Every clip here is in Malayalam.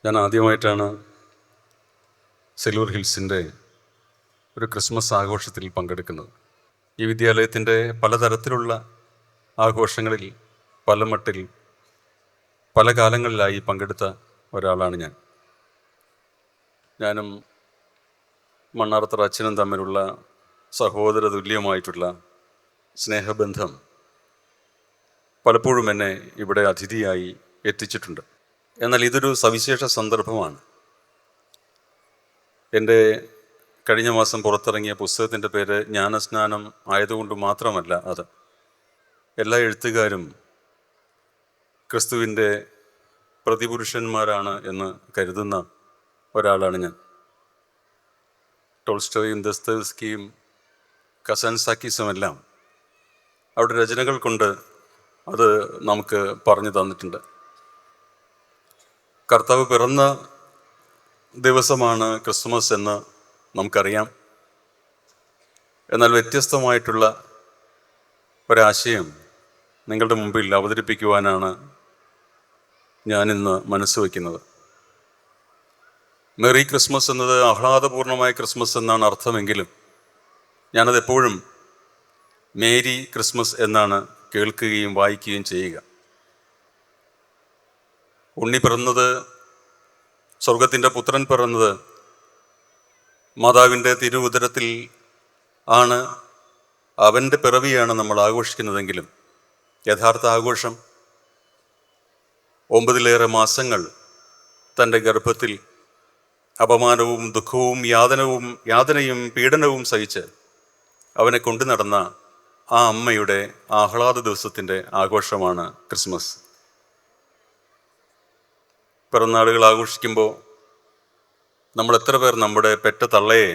ഞാൻ ആദ്യമായിട്ടാണ് സിൽവർ ഹിൽസിൻ്റെ ഒരു ക്രിസ്മസ് ആഘോഷത്തിൽ പങ്കെടുക്കുന്നത്. ഈ വിദ്യാലയത്തിൻ്റെ പലതരത്തിലുള്ള ആഘോഷങ്ങളിൽ പല മട്ടിൽ പല കാലങ്ങളിലായി പങ്കെടുത്ത ഒരാളാണ് ഞാനും മണ്ണാർത്തറ അച്ഛനും തമ്മിലുള്ള സഹോദര തുല്യമായിട്ടുള്ള സ്നേഹബന്ധം പലപ്പോഴും എന്നെ ഇവിടെ അതിഥിയായി എത്തിച്ചിട്ടുണ്ട്. എന്നാൽ ഇതൊരു സവിശേഷ സന്ദർഭമാണ്. എൻ്റെ കഴിഞ്ഞ മാസം പുറത്തിറങ്ങിയ പുസ്തകത്തിൻ്റെ പേര് ജ്ഞാനസ്നാനം ആയതുകൊണ്ട് മാത്രമല്ല അത്. എല്ലാ എഴുത്തുകാരും ക്രിസ്തുവിൻ്റെ പ്രതിപുരുഷന്മാരാണ് എന്ന് കരുതുന്ന ഒരാളാണ് ഞാൻ. ടോൾസ്റ്റോയും ദസ്തേവ്സ്കിയും കസാൻസാക്കീസുമെല്ലാം അവരുടെ രചനകൾ കൊണ്ട് അത് നമുക്ക് പറഞ്ഞു തന്നിട്ടുണ്ട്. കർത്താവ് പിറന്ന ദിവസമാണ് ക്രിസ്മസ് എന്ന് നമുക്കറിയാം. എന്നാൽ വ്യത്യസ്തമായിട്ടുള്ള ഒരാശയം നിങ്ങളുടെ മുമ്പിൽ അവതരിപ്പിക്കുവാനാണ് ഞാനിന്ന് മനസ്സ് വയ്ക്കുന്നത്. മെറി ക്രിസ്മസ് എന്നത് ആഹ്ലാദപൂർണമായ ക്രിസ്മസ് എന്നാണ് അർത്ഥമെങ്കിലും ഞാനതെപ്പോഴും മേരി ക്രിസ്മസ് എന്നാണ് കേൾക്കുകയും വായിക്കുകയും ചെയ്യുക. ഉണ്ണി പിറന്നത്, സ്വർഗത്തിൻ്റെ പുത്രൻ പിറന്നത് മാതാവിൻ്റെ തിരുവുദരത്തിൽ ആണ്. അവൻ്റെ പിറവിയാണ് നമ്മൾ ആഘോഷിക്കുന്നതെങ്കിലും യഥാർത്ഥ ആഘോഷം 9 മാസങ്ങൾ തൻ്റെ ഗർഭത്തിൽ അപമാനവും ദുഃഖവും യാതനയും പീഡനവും സഹിച്ച് അവനെ കൊണ്ടു നടന്ന ആ അമ്മയുടെ ആഹ്ലാദ ദിവസത്തിൻ്റെ ആഘോഷമാണ് ക്രിസ്മസ്. പിറന്നാളുകൾ ആഘോഷിക്കുമ്പോൾ നമ്മൾ എത്ര പേർ നമ്മുടെ പെറ്റ തള്ളയെ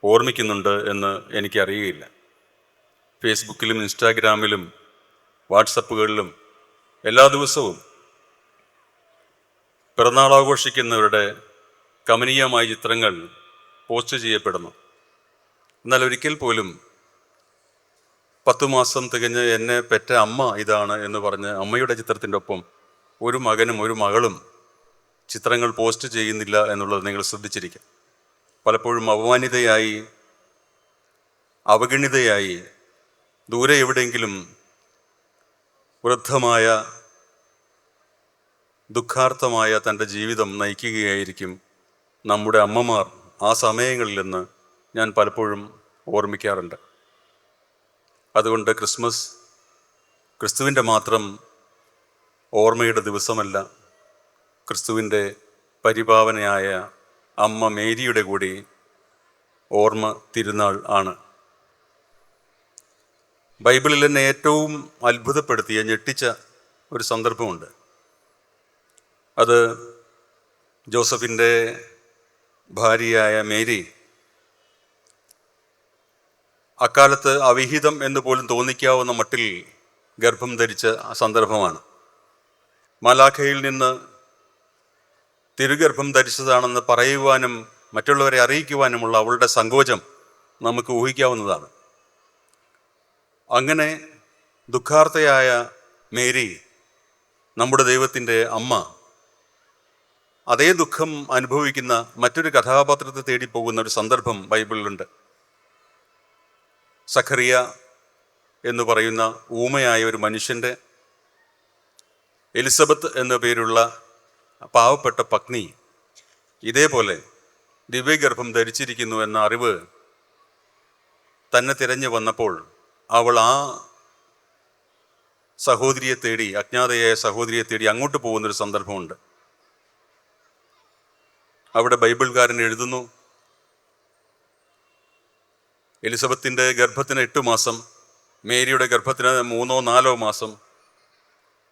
ഓർമ്മിക്കുന്നുണ്ട് എന്ന് എനിക്കറിയുകയില്ല. ഫേസ്ബുക്കിലും ഇൻസ്റ്റാഗ്രാമിലും വാട്സപ്പുകളിലും എല്ലാ ദിവസവും പിറന്നാൾ ആഘോഷിക്കുന്നവരുടെ കമനീയമായ ചിത്രങ്ങൾ പോസ്റ്റ് ചെയ്യപ്പെടുന്നു. എന്നാൽ ഒരിക്കൽ പോലും 10 മാസം തികഞ്ഞ് എന്നെ പെറ്റ അമ്മ ഇതാണ് എന്ന് പറഞ്ഞ് അമ്മയുടെ ചിത്രത്തിൻ്റെ ഒപ്പം ഒരു മകനും ഒരു മകളും ചിത്രങ്ങൾ പോസ്റ്റ് ചെയ്യുന്നില്ല എന്നുള്ളത് നിങ്ങൾ ശ്രദ്ധിച്ചിരിക്കും. പലപ്പോഴും അപമാനിതയായി, അവഗണിതയായി, ദൂരെ എവിടെയെങ്കിലും വൃദ്ധമായ ദുഃഖാർത്ഥമായ തൻ്റെ ജീവിതം നയിക്കുകയായിരിക്കും നമ്മുടെ അമ്മമാർ ആ സമയങ്ങളിലെന്ന് ഞാൻ പലപ്പോഴും ഓർമ്മിക്കാറുണ്ട്. അതുകൊണ്ട് ക്രിസ്മസ് ക്രിസ്തുവിൻ്റെ മാത്രം ഓർമ്മയുടെ ദിവസമല്ല, ക്രിസ്തുവിൻ്റെ പരിപാവനയായ അമ്മ മേരിയുടെ കൂടി ഓർമ്മ തിരുനാൾ ആണ്. ബൈബിളിൽ എന്നെ ഏറ്റവും അത്ഭുതപ്പെടുത്തിയ, ഞെട്ടിച്ച ഒരു സന്ദർഭമുണ്ട്. അത് ജോസഫിൻ്റെ ഭാര്യയായ മേരി അക്കാലത്ത് അവിഹിതം എന്ന് പോലും തോന്നിക്കാവുന്ന മട്ടിൽ ഗർഭം ധരിച്ച സന്ദർഭമാണ്. മാലാഖയിൽ നിന്ന് തിരുഗർഭം ധരിച്ചതാണെന്ന് പറയുവാനും മറ്റുള്ളവരെ അറിയിക്കുവാനുമുള്ള അവളുടെ സങ്കോചം നമുക്ക് ഊഹിക്കാവുന്നതാണ്. അങ്ങനെ ദുഃഖാർത്തയായ മേരി, നമ്മുടെ ദൈവത്തിൻ്റെ അമ്മ, അതേ ദുഃഖം അനുഭവിക്കുന്ന മറ്റൊരു കഥാപാത്രത്തെ തേടി പോകുന്ന ഒരു സന്ദർഭം ബൈബിളിലുണ്ട്. സഖറിയ എന്ന് പറയുന്ന ഊമയായ ഒരു മനുഷ്യൻ്റെ എലിസബത്ത് എന്ന പേരുള്ള പാവപ്പെട്ട പത്നി ഇതേപോലെ ദിവ്യഗർഭം ധരിച്ചിരിക്കുന്നു എന്ന അറിവ് തന്നെ തിരഞ്ഞു വന്നപ്പോൾ അവൾ ആ സഹോദരിയെ തേടി, അജ്ഞാതയായ സഹോദരിയെ തേടി അങ്ങോട്ട് പോകുന്നൊരു സന്ദർഭമുണ്ട്. അവിടെ ബൈബിൾകാരൻ എഴുതുന്നു, എലിസബത്തിൻ്റെ ഗർഭത്തിന് 8 മാസം, മേരിയുടെ ഗർഭത്തിന് 3-4 മാസം.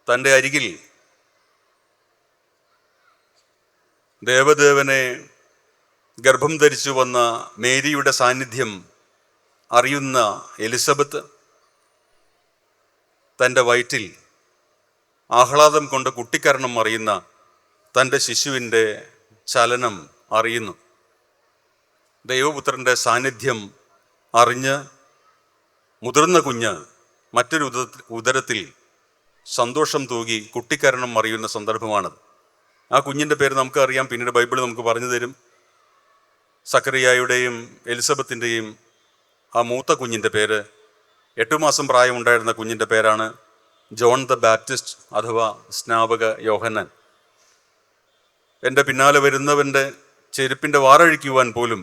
തൻ്റെ അരികിൽ ദേവദേവനെ ഗർഭം ധരിച്ചു വന്ന മേരിയുടെ സാന്നിധ്യം അറിയുന്ന എലിസബത്ത് തൻ്റെ വയറ്റിൽ ആഹ്ലാദം കൊണ്ട് കുട്ടിക്കരണം അറിയുന്ന തൻ്റെ ശിശുവിൻ്റെ ചലനം അറിയുന്നു. ദൈവപുത്രൻ്റെ സാന്നിധ്യം അറിഞ്ഞ് മുതിർന്ന കുഞ്ഞ് മറ്റൊരു ഉദരത്തിൽ സന്തോഷം തൂകി കുട്ടിക്കരണം അറിയുന്ന സന്ദർഭമാണത്. ആ കുഞ്ഞിൻ്റെ പേര് നമുക്കറിയാം, പിന്നീട് ബൈബിൾ നമുക്ക് പറഞ്ഞു തരും. സക്കറിയായുടെയും എലിസബത്തിൻ്റെയും ആ മൂത്ത കുഞ്ഞിൻ്റെ പേര്, 8 മാസം പ്രായമുണ്ടായിരുന്ന കുഞ്ഞിൻ്റെ പേരാണ് ജോൺ ദ ബാപ്റ്റിസ്റ്റ് അഥവാ സ്നാപക യോഹന്നാൻ. എൻ്റെ പിന്നാലെ വരുന്നവൻ്റെ ചെരുപ്പിൻ്റെ വാറഴിക്കുവാൻ പോലും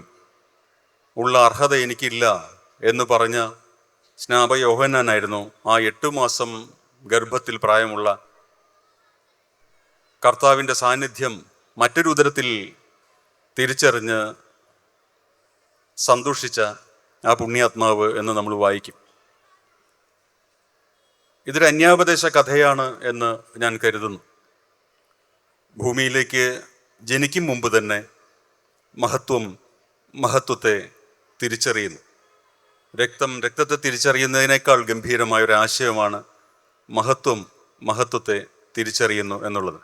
ഉള്ള അർഹത എനിക്കില്ല എന്ന് പറഞ്ഞ സ്നാപക യോഹന്നാനായിരുന്നു ആ 8 മാസം ഗർഭത്തിൽ പ്രായമുള്ള കർത്താവിൻ്റെ സാന്നിധ്യം മറ്റൊരു ഉദരത്തിൽ തിരിച്ചറിഞ്ഞ് സന്തോഷിച്ച ആ പുണ്യാത്മാവ് എന്ന് നമ്മൾ വായിക്കും. ഇതൊരു അന്യാപദേശ കഥയാണ് എന്ന് ഞാൻ കരുതുന്നു. ഭൂമിയിലേക്ക് ജനിക്കും മുമ്പ് തന്നെ മഹത്വത്തെ തിരിച്ചറിയുന്നു. രക്തത്തെ തിരിച്ചറിയുന്നതിനേക്കാൾ ഗംഭീരമായ ഒരു ആശയമാണ് മഹത്വത്തെ തിരിച്ചറിയുന്നു എന്നുള്ളത്.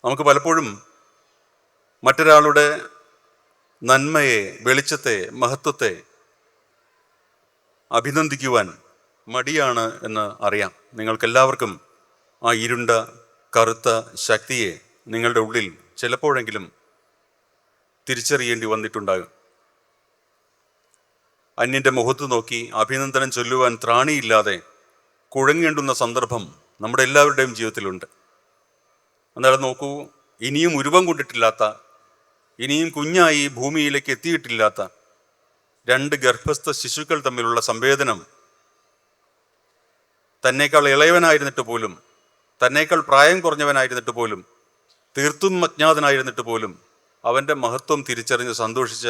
നമുക്ക് പലപ്പോഴും മറ്റൊരാളുടെ നന്മയെ, വെളിച്ചത്തെ, മഹത്വത്തെ അഭിനന്ദിക്കുവാൻ മടിയാണ് എന്ന് അറിയാം. നിങ്ങൾക്കെല്ലാവർക്കും ആ ഇരുണ്ട കറുത്ത ശക്തിയെ നിങ്ങളുടെ ഉള്ളിൽ ചിലപ്പോഴെങ്കിലും തിരിച്ചറിയേണ്ടി വന്നിട്ടുണ്ടാകും. അന്യൻ്റെ മുഖത്ത് നോക്കി അഭിനന്ദനം ചൊല്ലുവാൻ ത്രാണിയില്ലാതെ കുഴങ്ങേണ്ടുന്ന സന്ദർഭം നമ്മുടെ എല്ലാവരുടെയും ജീവിതത്തിലുണ്ട്. എന്നാലും നോക്കൂ, ഇനിയും ഉരുവം കൊണ്ടിട്ടില്ലാത്ത, ഇനിയും കുഞ്ഞായി ഭൂമിയിലേക്ക് എത്തിയിട്ടില്ലാത്ത 2 ഗർഭസ്ഥ ശിശുക്കൾ തമ്മിലുള്ള സംവേദനം, തന്നേക്കാൾ ഇളയവനായിരുന്നിട്ട് പോലും, തന്നേക്കാൾ പ്രായം കുറഞ്ഞവനായിരുന്നിട്ട് പോലും, തീർത്തും അജ്ഞാതനായിരുന്നിട്ട് പോലും അവൻ്റെ മഹത്വം തിരിച്ചറിഞ്ഞ് സന്തോഷിച്ച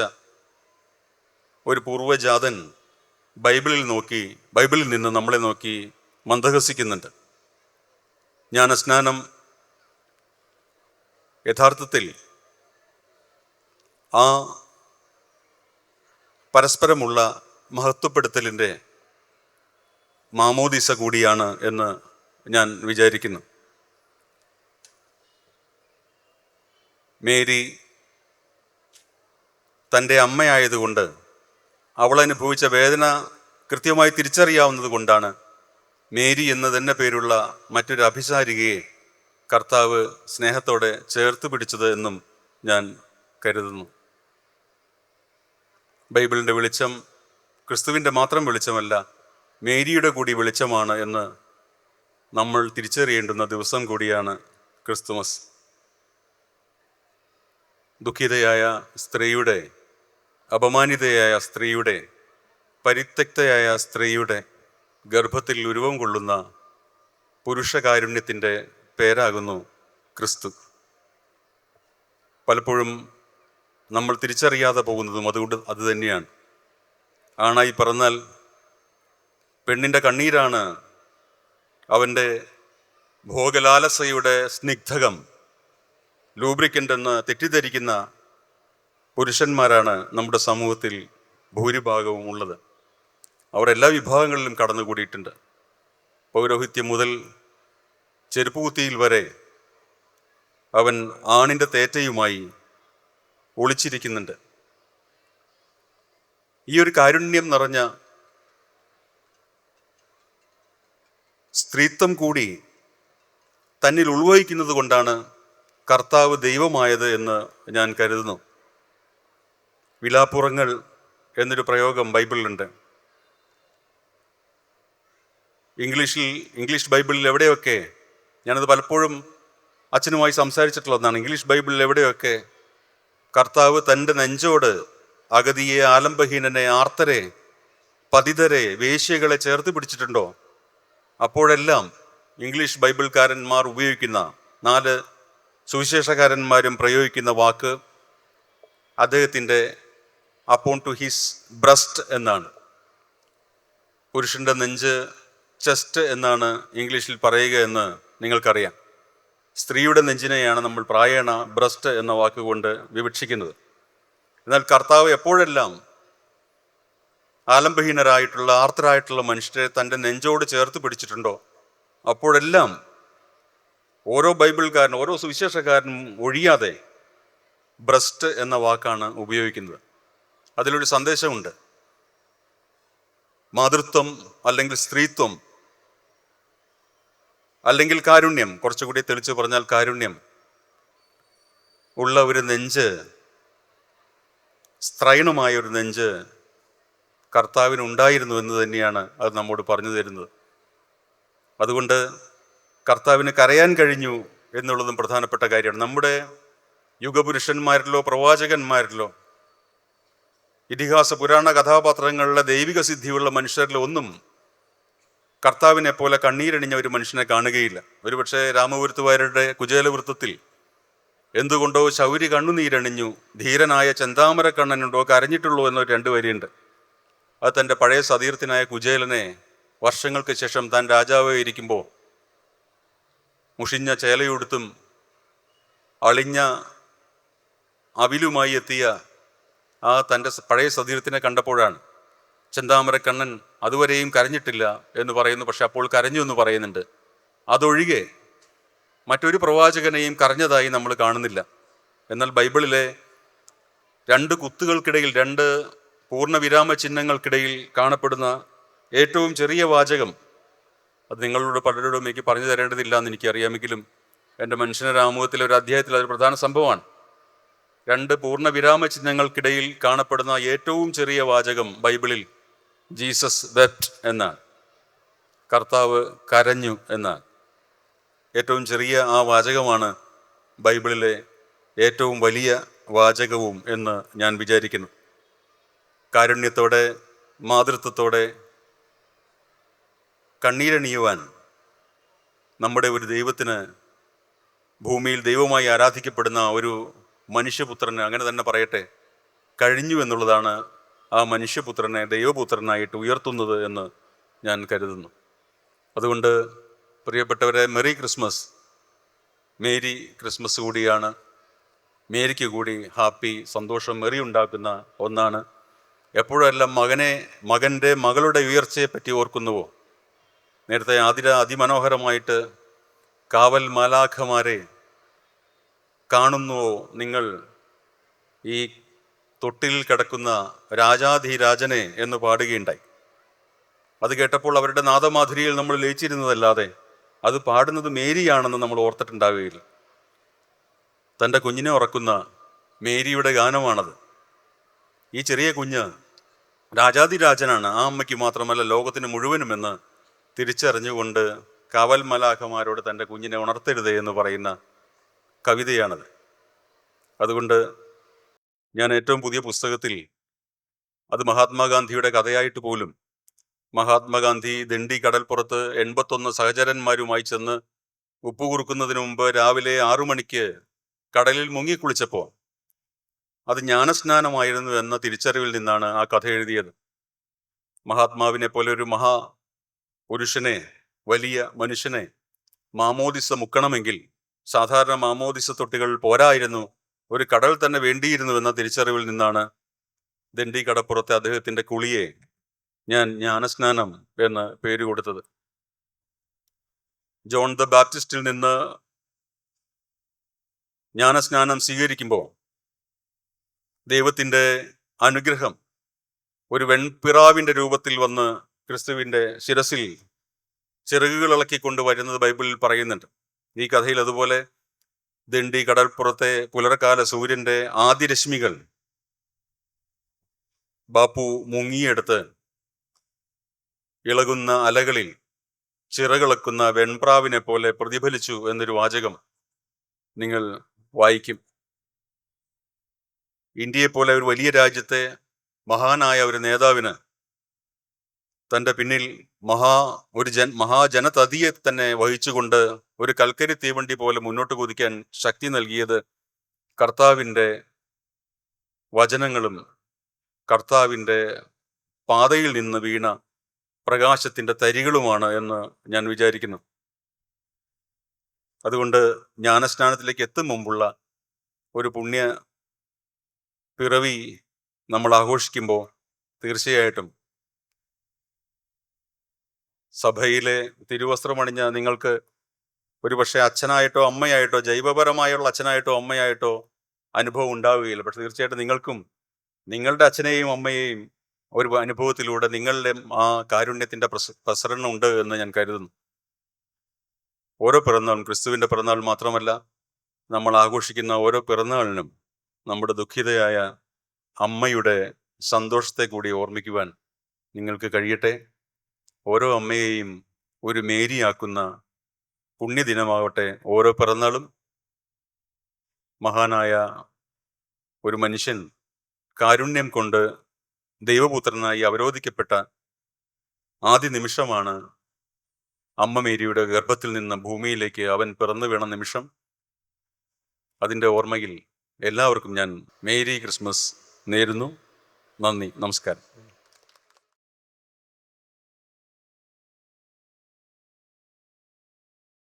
ഒരു പൂർവ്വജാതൻ ബൈബിളിൽ നിന്ന് നമ്മളെ നോക്കി മന്ദഹസിക്കുന്നുണ്ട്. ജ്ഞാനസ്നാനം യഥാർത്ഥത്തിൽ ആ പരസ്പരമുള്ള മഹത്വപ്പെടുത്തലിൻ്റെ മാമോദീസ കൂടിയാണ് എന്ന് ഞാൻ വിചാരിക്കുന്നു. മേരി തൻ്റെ അമ്മയായതുകൊണ്ട് അവൾ അനുഭവിച്ച വേദന കൃത്യമായി തിരിച്ചറിയാവുന്നത് കൊണ്ടാണ് മേരി എന്ന് തന്നെ പേരുള്ള മറ്റൊരു അഭിസാരികയെ കർത്താവ് സ്നേഹത്തോടെ ചേർത്ത് പിടിച്ചത് എന്നും ഞാൻ കരുതുന്നു. ബൈബിളിൻ്റെ വെളിച്ചം ക്രിസ്തുവിൻ്റെ മാത്രം വെളിച്ചമല്ല, മേരിയുടെ കൂടി വെളിച്ചമാണ് എന്ന് നമ്മൾ തിരിച്ചറിയേണ്ടുന്ന ദിവസം കൂടിയാണ് ക്രിസ്തുമസ്. ദുഃഖിതയായ സ്ത്രീയുടെ, അപമാനിതയായ സ്ത്രീയുടെ, പരിത്യക്തയായ സ്ത്രീയുടെ ഗർഭത്തിൽ ഉരുവം കൊള്ളുന്ന പുരുഷകാരുണ്യത്തിൻ്റെ പേരാകുന്നു ക്രിസ്തു. പലപ്പോഴും നമ്മൾ തിരിച്ചറിയാതെ പോകുന്നതും അതുകൊണ്ട് അതുതന്നെയാണ്. ആണായി പറഞ്ഞാൽ പെണ്ണിൻ്റെ കണ്ണീരാണ് അവൻ്റെ ഭോഗലാലസയുടെ സ്നിഗ്ധകം, ലൂബ്രിക്കൻ്റ് എന്ന് തെറ്റിദ്ധരിക്കുന്ന പുരുഷന്മാരാണ് നമ്മുടെ സമൂഹത്തിൽ ഭൂരിഭാഗവും ഉള്ളത്. അവർ എല്ലാ വിഭാഗങ്ങളിലും കടന്നുകൂടിയിട്ടുണ്ട്. പൗരോഹിത്യം മുതൽ ചെരുപ്പുകുത്തിയിൽ വരെ അവൻ ആണിൻ്റെ തേറ്റയുമായി ഒളിച്ചിരിക്കുന്നുണ്ട്. ഈ ഒരു കാരുണ്യം നിറഞ്ഞ സ്ത്രീത്വം കൂടി തന്നിൽ ഉൾവഹിക്കുന്നത് കൊണ്ടാണ് കർത്താവ് ദൈവമായത് എന്ന് ഞാൻ കരുതുന്നു. വിലാപ്പുറങ്ങൾ എന്നൊരു പ്രയോഗം ബൈബിളിലുണ്ട്. ഇംഗ്ലീഷ് ബൈബിളിൽ എവിടെയൊക്കെ, ഞാനത് പലപ്പോഴും അച്ഛനുമായി സംസാരിച്ചിട്ടുള്ളതാണ്, ഇംഗ്ലീഷ് ബൈബിളിൽ എവിടെയൊക്കെ കർത്താവ് തൻ്റെ നെഞ്ചോട് അഗതിയെ, ആലംബഹീനനെ, ആർത്തരെ, പതിതരെ, വേശ്യകളെ ചേർത്ത് പിടിച്ചിട്ടുണ്ടോ, അപ്പോഴെല്ലാം ഇംഗ്ലീഷ് ബൈബിൾക്കാരന്മാർ ഉപയോഗിക്കുന്ന, 4 സുവിശേഷകാരന്മാരും പ്രയോഗിക്കുന്ന വാക്ക് അദ്ദേഹത്തിൻ്റെ അപ്പോൺ ടു ഹിസ് ബ്രസ്റ്റ് എന്നാണ്. പുരുഷൻ്റെ നെഞ്ച് ചെസ്റ്റ് എന്നാണ് ഇംഗ്ലീഷിൽ പറയുക എന്ന് നിങ്ങൾക്കറിയാം. സ്ത്രീയുടെ നെഞ്ചിനെയാണ് നമ്മൾ പ്രായേണ ബ്രസ്റ്റ് എന്ന വാക്കുകൊണ്ട് വിവക്ഷിക്കുന്നത്. എന്നാൽ കർത്താവ് എപ്പോഴെല്ലാം ആലംബഹീനരായിട്ടുള്ള, ആർത്തരായിട്ടുള്ള മനുഷ്യരെ തൻ്റെ നെഞ്ചോട് ചേർത്ത് പിടിച്ചിട്ടുണ്ടോ, അപ്പോഴെല്ലാം ഓരോ ബൈബിൾക്കാരനും, ഓരോ സുവിശേഷക്കാരനും ഒഴിയാതെ ബ്രസ്റ്റ് എന്ന വാക്കാണ് ഉപയോഗിക്കുന്നത്. അതിലൊരു സന്ദേശമുണ്ട്. മാതൃത്വം അല്ലെങ്കിൽ സ്ത്രീത്വം അല്ലെങ്കിൽ കാരുണ്യം, കുറച്ചുകൂടി തെളിച്ച് പറഞ്ഞാൽ കാരുണ്യം, ഉള്ള ഒരു നെഞ്ച്, സ്ത്രൈണമായ ഒരു നെഞ്ച് കർത്താവിനുണ്ടായിരുന്നു എന്ന് തന്നെയാണ് അത് നമ്മോട് പറഞ്ഞു തരുന്നത്. അതുകൊണ്ട് കർത്താവിന് കരയാൻ കഴിഞ്ഞു എന്നുള്ളതും പ്രധാനപ്പെട്ട കാര്യമാണ്. നമ്മുടെ യുഗപുരുഷന്മാരിലോ പ്രവാചകന്മാരിലോ ഇതിഹാസ പുരാണ കഥാപാത്രങ്ങളിലെ ദൈവിക സിദ്ധിയുള്ള മനുഷ്യരിലോ ഒന്നും കർത്താവിനെ പോലെ കണ്ണീരണിഞ്ഞ ഒരു മനുഷ്യനെ കാണുകയില്ല. ഒരുപക്ഷെ രാമപുരത്തുകാരുടെ കുചേലവൃത്തത്തിൽ എന്തുകൊണ്ടോ ശൗരി കണ്ണുനീരണിഞ്ഞു, ധീരനായ ചെന്താമര കണ്ണനുണ്ടോ കരഞ്ഞിട്ടുള്ളൂ എന്നൊരു 2 വരിയുണ്ട്. അത് തൻ്റെ പഴയ സതീർത്ഥനായ കുചേലനെ വർഷങ്ങൾക്ക് ശേഷം താൻ രാജാവായി ഇരിക്കുമ്പോൾ മുഷിഞ്ഞ ചേലയുടുത്തും അളിഞ്ഞ അവിലുമായി എത്തിയ ആ തൻ്റെ പഴയ സതീർത്ഥനെ കണ്ടപ്പോഴാണ് ചെന്താമരക്കണ്ണൻ അതുവരെയും കരഞ്ഞിട്ടില്ല എന്ന് പറയുന്നു. പക്ഷെ അപ്പോൾ കരഞ്ഞു എന്ന് പറയുന്നുണ്ട്. അതൊഴികെ മറ്റൊരു പ്രവാചകനെയും കരഞ്ഞതായി നമ്മൾ കാണുന്നില്ല. എന്നാൽ ബൈബിളിലെ 2 കുത്തുകൾക്കിടയിൽ, 2 പൂർണ്ണവിരാമ ചിഹ്നങ്ങൾക്കിടയിൽ കാണപ്പെടുന്ന ഏറ്റവും ചെറിയ വാചകം, അത് നിങ്ങളോട് പലരോടും എനിക്ക് പറഞ്ഞു തരേണ്ടതില്ല എന്ന് എനിക്കറിയാമെങ്കിലും എൻ്റെ മനുഷ്യരാമുഖത്തിലെ ഒരു അധ്യായത്തിൽ അതൊരു പ്രധാന സംഭവമാണ്. 2 പൂർണ്ണവിരാമ ചിഹ്നങ്ങൾക്കിടയിൽ കാണപ്പെടുന്ന ഏറ്റവും ചെറിയ വാചകം ബൈബിളിൽ ജീസസ് വെപ്റ്റ് എന്നാണ്. കർത്താവ് കരഞ്ഞു എന്നാണ്. ഏറ്റവും ചെറിയ ആ വാചകമാണ് ബൈബിളിലെ ഏറ്റവും വലിയ വാചകവും എന്ന് ഞാൻ വിചാരിക്കുന്നു. കാരുണ്യത്തോടെ, മാതൃത്വത്തോടെ കണ്ണീരണിയുവാൻ നമ്മുടെ ഒരു ദൈവത്തിന്, ഭൂമിയിൽ ദൈവമായി ആരാധിക്കപ്പെടുന്ന ഒരു മനുഷ്യപുത്രന്, അങ്ങനെ തന്നെ പറയട്ടെ, കഴിഞ്ഞു എന്നുള്ളതാണ് ആ മനുഷ്യപുത്രനെ ദൈവപുത്രനായിട്ട് ഉയർത്തുന്നത് എന്ന് ഞാൻ കരുതുന്നു. അതുകൊണ്ട് പ്രിയപ്പെട്ടവരെ, മെറി ക്രിസ്മസ്. മേരി ക്രിസ്മസ് കൂടിയാണ്. മേരിക്ക് കൂടി ഹാപ്പി, സന്തോഷം, മെറി ഉണ്ടാക്കുന്ന ഒന്നാണ്. എപ്പോഴെല്ലാം മകൻ്റെ മകളുടെ ഉയർച്ചയെപ്പറ്റി ഓർക്കുന്നുവോ, നേരത്തെ അതിമനോഹരമായിട്ട് കാവൽ മാലാഖമാരെ കാണുന്നുവോ നിങ്ങൾ ഈ തൊട്ടിൽ കിടക്കുന്ന രാജാധിരാജനെ എന്ന് പാടുകയുണ്ടായി. അത് കേട്ടപ്പോൾ അവരുടെ നാദമാധുരിയിൽ നമ്മൾ ലയിച്ചിരുന്നതല്ലാതെ അത് പാടുന്നത് മേരിയാണെന്ന് നമ്മൾ ഓർത്തിട്ടുണ്ടാവുകയില്ല. തൻ്റെ കുഞ്ഞിനെ ഉറക്കുന്ന മേരിയുടെ ഗാനമാണത്. ഈ ചെറിയ കുഞ്ഞ് രാജാതിരാജനാണ്, ആ അമ്മയ്ക്ക് മാത്രമല്ല ലോകത്തിന് മുഴുവനുമെന്ന് തിരിച്ചറിഞ്ഞുകൊണ്ട് കാവൽ മലാഖമാരോട് തൻ്റെ കുഞ്ഞിനെ ഉണർത്തരുതേ എന്ന് പറയുന്ന കവിതയാണത്. അതുകൊണ്ട് ഞാൻ ഏറ്റവും പുതിയ പുസ്തകത്തിൽ, അത് മഹാത്മാഗാന്ധിയുടെ കഥയായിട്ട് പോലും, മഹാത്മാഗാന്ധി ദണ്ഡി കടൽപ്പുറത്ത് 81 സഹചരന്മാരുമായി ചെന്ന് ഉപ്പ് കുറുക്കുന്നതിന് മുമ്പ് രാവിലെ 6 മണിക്ക് കടലിൽ മുങ്ങിക്കുളിച്ചപ്പോൾ അത് ജ്ഞാനസ്നാനമായിരുന്നു എന്ന തിരിച്ചറിവിൽ നിന്നാണ് ആ കഥ എഴുതിയത്. മഹാത്മാവിനെ പോലെ ഒരു പുരുഷനെ, വലിയ മനുഷ്യനെ മാമോദിസ മുക്കണമെങ്കിൽ സാധാരണ മാമോദിസ തൊട്ടികൾ പോരായിരുന്നു, ഒരു കടൽ തന്നെ വേണ്ടിയിരുന്നു എന്ന തിരിച്ചറിവിൽ നിന്നാണ് ദണ്ഡി കടപ്പുറത്തെ അദ്ദേഹത്തിൻ്റെ കുളിയെ ഞാൻ ജ്ഞാനസ്നാനം എന്ന് പേര് കൊടുത്തത്. ജോൺ ദ ബാപ്റ്റിസ്റ്റിൽ നിന്ന് ജ്ഞാനസ്നാനം സ്വീകരിക്കുമ്പോൾ ദൈവത്തിൻ്റെ അനുഗ്രഹം ഒരു വെൺപിറാവിൻ്റെ രൂപത്തിൽ വന്ന് ക്രിസ്തുവിൻ്റെ ശിരസിൽ ചിറകുകൾ ഇളക്കിക്കൊണ്ട് വരുന്നത് ബൈബിളിൽ പറയുന്നുണ്ട്. ഈ കഥയിൽ അതുപോലെ ദണ്ഡി കടൽപ്പുറത്തെ പുലർക്കാല സൂര്യൻ്റെ ആദ്യ രശ്മികൾ ബാപ്പു മുങ്ങിയെടുത്ത് ഇളകുന്ന അലകളിൽ ചിറകിളക്കുന്ന വെൺപ്രാവിനെ പോലെ പ്രതിഫലിച്ചു എന്നൊരു വാചകം നിങ്ങൾ വായിക്കും. ഇന്ത്യയെപ്പോലെ ഒരു വലിയ രാജ്യത്തെ മഹാനായ ഒരു നേതാവിന് തൻ്റെ പിന്നിൽ മഹാജനതതിയെ തന്നെ വഹിച്ചുകൊണ്ട് ഒരു കൽക്കരി തീവണ്ടി പോലെ മുന്നോട്ട് കുതിക്കാൻ ശക്തി നൽകിയത് കർത്താവിൻ്റെ വചനങ്ങളും കർത്താവിൻ്റെ പാതയിൽ നിന്ന് വീണ പ്രകാശത്തിൻ്റെ തരികളുമാണ് എന്ന് ഞാൻ വിചാരിക്കുന്നു. അതുകൊണ്ട് ജ്ഞാനസ്നാനത്തിലേക്ക് എത്തും മുമ്പുള്ള ഒരു പുണ്യ പിറവി നമ്മൾ ആഘോഷിക്കുമ്പോൾ തീർച്ചയായിട്ടും സഭയിലെ തിരുവസ്ത്രമണിഞ്ഞ നിങ്ങൾക്ക് ഒരുപക്ഷെ അച്ഛനായിട്ടോ അമ്മയായിട്ടോ, ജൈവപരമായുള്ള അച്ഛനായിട്ടോ അമ്മയായിട്ടോ അനുഭവം ഉണ്ടാവുകയില്ല. പക്ഷെ തീർച്ചയായിട്ടും നിങ്ങൾക്കും നിങ്ങളുടെ അച്ഛനെയും അമ്മയെയും ഒരു അനുഭവത്തിലൂടെ നിങ്ങളുടെ ആ കാരുണ്യത്തിൻ്റെ പ്രസരണം ഉണ്ട് എന്ന് ഞാൻ കരുതുന്നു. ഓരോ പിറന്നാളും ക്രിസ്തുവിൻ്റെ പിറന്നാൾ മാത്രമല്ല, നമ്മൾ ആഘോഷിക്കുന്ന ഓരോ പിറന്നാളിനും നമ്മുടെ ദുഃഖിതയായ അമ്മയുടെ സന്തോഷത്തെ കൂടി ഓർമ്മിക്കുവാൻ നിങ്ങൾക്ക് കഴിയട്ടെ. ഓരോ അമ്മയെയും ഒരു മേരിയാക്കുന്ന പുണ്യദിനമാവട്ടെ ഓരോ പിറന്നാളും. മഹാനായ ഒരു മനുഷ്യൻ കാരുണ്യം കൊണ്ട് ദൈവപുത്രനായി അവരോധിക്കപ്പെട്ട ആദ്യ നിമിഷമാണ് അമ്മ മേരിയുടെ ഗർഭത്തിൽ നിന്ന് ഭൂമിയിലേക്ക് അവൻ പിറന്നു വീണ നിമിഷം. അതിൻ്റെ ഓർമ്മയിൽ എല്ലാവർക്കും ഞാൻ മേരി ക്രിസ്മസ് നേരുന്നു. നന്ദി, നമസ്കാരം.